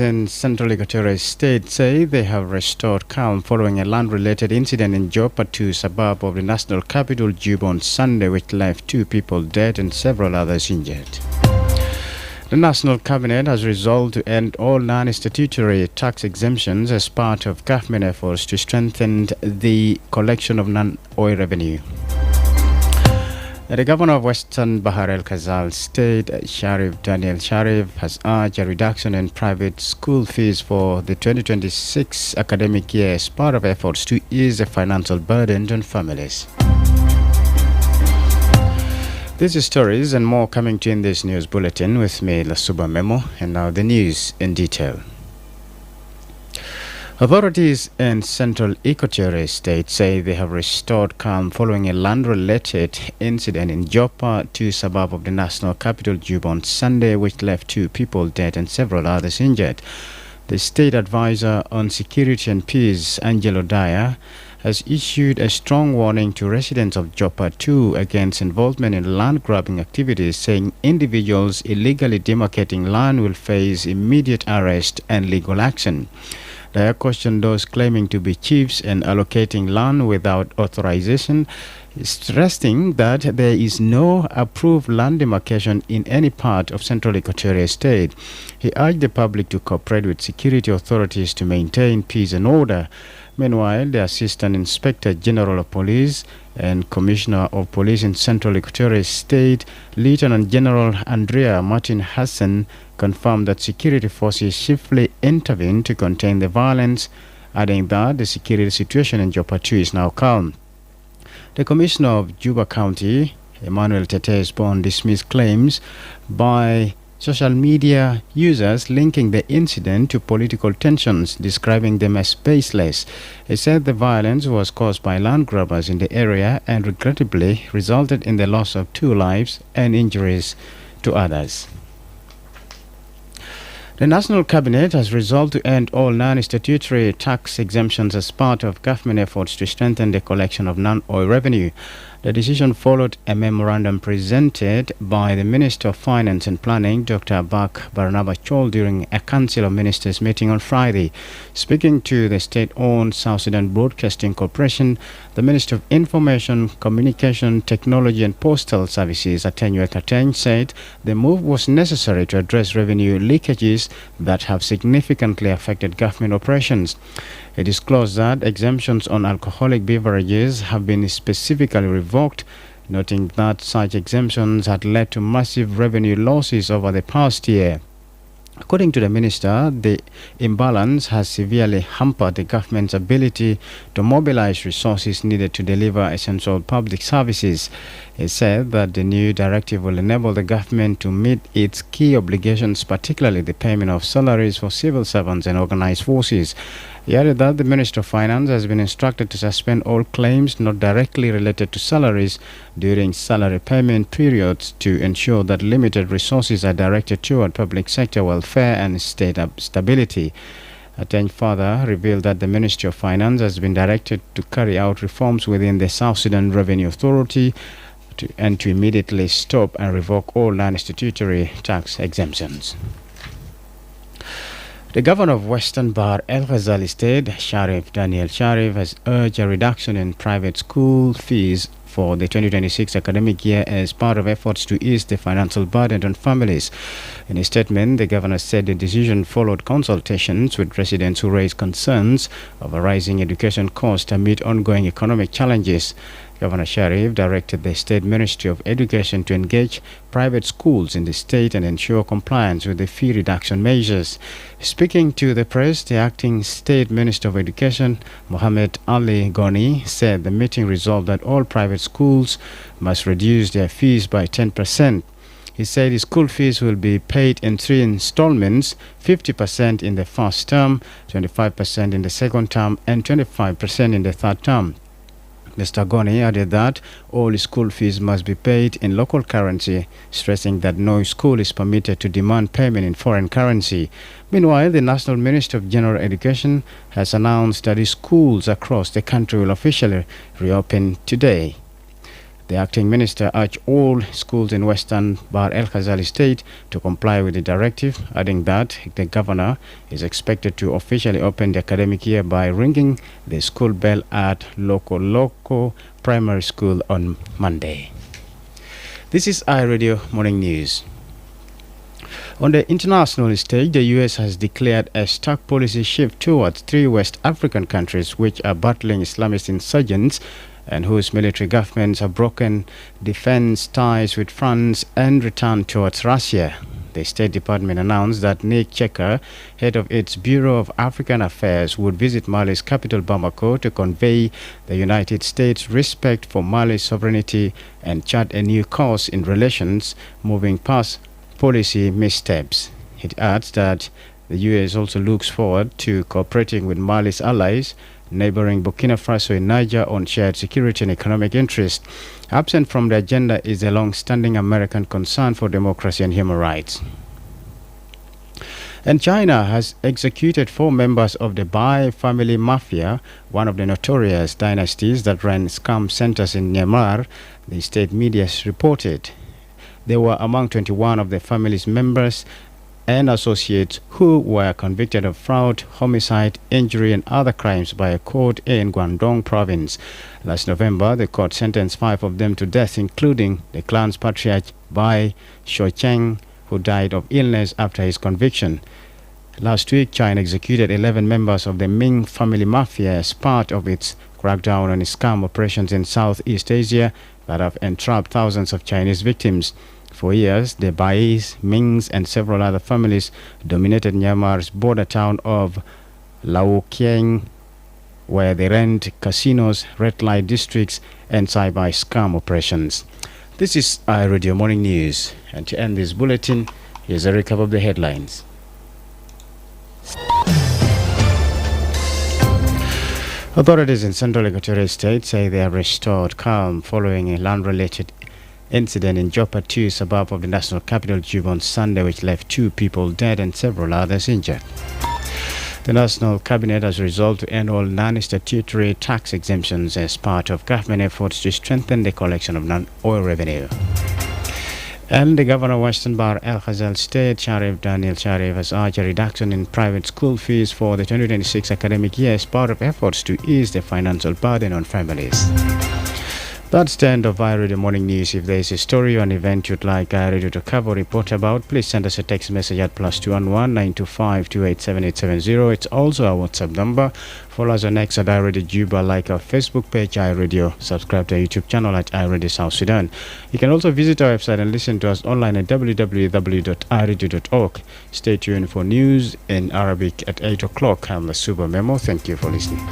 In Central Equatorial State say they have restored calm following a land-related incident in Jopatu suburb of the national capital, Juba, on Sunday, which left 2 people dead and several others injured. The National Cabinet has resolved to end all non-statutory tax exemptions as part of government efforts to strengthen the collection of non-oil revenue. The governor of Western Bahar el-Ghazal State, Sharif Daniel Sharif, has urged a reduction in private school fees for the 2026 academic year as part of efforts to ease the financial burden on families. These stories and more coming to you in this news bulletin with me, Lasuba Memo, and now the news in detail. Authorities in Central Equatorial State say they have restored calm following a land-related incident in Joppa, 2 suburb of the national capital, Juba, on Sunday, which left 2 people dead and several others injured. The State Advisor on Security and Peace, Angelo Dyer, has issued a strong warning to residents of Joppa 2 against involvement in land-grabbing activities, saying individuals illegally demarcating land will face immediate arrest and legal action. They questioned those claiming to be chiefs and allocating land without authorization, stressing that there is no approved land demarcation in any part of Central Equatorial State. He urged the public to cooperate with security authorities to maintain peace and order. Meanwhile, the Assistant Inspector General of Police and Commissioner of Police in Central Equatorial State, Lieutenant General Andrea Martin Hassan, confirmed that security forces swiftly intervened to contain the violence, adding that the security situation in Joppa 2 is now calm. The Commissioner of Juba County, Emmanuel Tetesbon, dismissed claims by social media users linking the incident to political tensions, describing them as baseless. He said the violence was caused by land grabbers in the area and regrettably resulted in the loss of 2 lives and injuries to others. The National Cabinet has resolved to end all non-statutory tax exemptions as part of government efforts to strengthen the collection of non-oil revenue. The decision followed a memorandum presented by the Minister of Finance and Planning, Dr. Abak Barnaba Chol, during a Council of Ministers meeting on Friday. Speaking to the state-owned South Sudan Broadcasting Corporation, the Minister of Information, Communication, Technology and Postal Services, Atenyo Kateng, said the move was necessary to address revenue leakages that have significantly affected government operations. It disclosed that exemptions on alcoholic beverages have been specifically revoked, noting that such exemptions had led to massive revenue losses over the past year. According to the minister, the imbalance has severely hampered the government's ability to mobilize resources needed to deliver essential public services. He said that the new directive will enable the government to meet its key obligations, particularly the payment of salaries for civil servants and organized forces. He added that the Minister of Finance has been instructed to suspend all claims not directly related to salaries during salary payment periods to ensure that limited resources are directed toward public sector welfare and state stability. Ateng further revealed that the Ministry of Finance has been directed to carry out reforms within the South Sudan Revenue Authority and to immediately stop and revoke all non-statutory tax exemptions. The governor of Western Bahar el-Ghazal State, Sharif Daniel Sharif, has urged a reduction in private school fees for the 2026 academic year as part of efforts to ease the financial burden on families. In a statement, the governor said the decision followed consultations with residents who raised concerns over rising education costs amid ongoing economic challenges. Governor Sharif directed the State Ministry of Education to engage private schools in the state and ensure compliance with the fee reduction measures. Speaking to the press, the acting State Minister of Education, Mohammed Ali Goni, said the meeting resolved that all private schools must reduce their fees by 10%. He said the school fees will be paid in 3 installments, 50% in the first term, 25% in the second term, and 25% in the third term. Mr. Goni added that all school fees must be paid in local currency, stressing that no school is permitted to demand payment in foreign currency. Meanwhile, the National Minister of General Education has announced that schools across the country will officially reopen today. The acting minister urged all schools in Western Bahr el Ghazal State to comply with the directive, adding that the governor is expected to officially open the academic year by ringing the school bell at Loco Primary School on Monday. This is iRadio Morning News. On the international stage, the U.S. has declared a stark policy shift towards 3 West African countries which are battling Islamist insurgents and whose military governments have broken defense ties with France and returned towards Russia. The State Department announced that Nick Checker, head of its Bureau of African Affairs, would visit Mali's capital Bamako to convey the United States' respect for Mali's sovereignty and chart a new course in relations, moving past policy missteps. It adds that the U.S. also looks forward to cooperating with Mali's allies, neighboring Burkina Faso and Niger, on shared security and economic interests. Absent from the agenda is a long-standing American concern for democracy and human rights. And China has executed 4 members of the Bai family mafia, one of the notorious dynasties that ran scam centers in Myanmar, the state media reported. They were among 21 of the family's members and associates who were convicted of fraud, homicide, injury, and other crimes by a court in Guangdong province. Last November, the court sentenced 5 of them to death, including the clan's patriarch Bai Shocheng, who died of illness after his conviction. Last week, China executed 11 members of the Ming family mafia as part of its crackdown on scam operations in Southeast Asia that have entrapped thousands of Chinese victims. For years, the Bais, Mings, and several other families dominated Myanmar's border town of Lao Kieng, where they ran casinos, red light districts, and cyber scam operations. This is iRadio Morning News, and to end this bulletin, here's a recap of the headlines. Authorities in Central Equatorial State say they have restored calm following a land-related incident in Joppa 2, suburb of the national capital, Juba, on Sunday, which left 2 people dead and several others injured. The National Cabinet has resolved to end all non-statutory tax exemptions as part of government efforts to strengthen the collection of non-oil revenue. And the Governor of Western Bahr el Ghazal State, Sharif Daniel Sharif, has urged a reduction in private school fees for the 2026 academic year as part of efforts to ease the financial burden on families. That's the end of iRadio Morning News. If there is a story or an event you'd like iRadio to cover or report about, please send us a text message at +211 925 287870. It's also our WhatsApp number. Follow us on X at iRadio Juba, like our Facebook page iRadio, subscribe to our YouTube channel at iRadio South Sudan. You can also visit our website and listen to us online at www.iradio.org. Stay tuned for news in Arabic at 8 o'clock. I'm Lasuba Memo. Thank you for listening.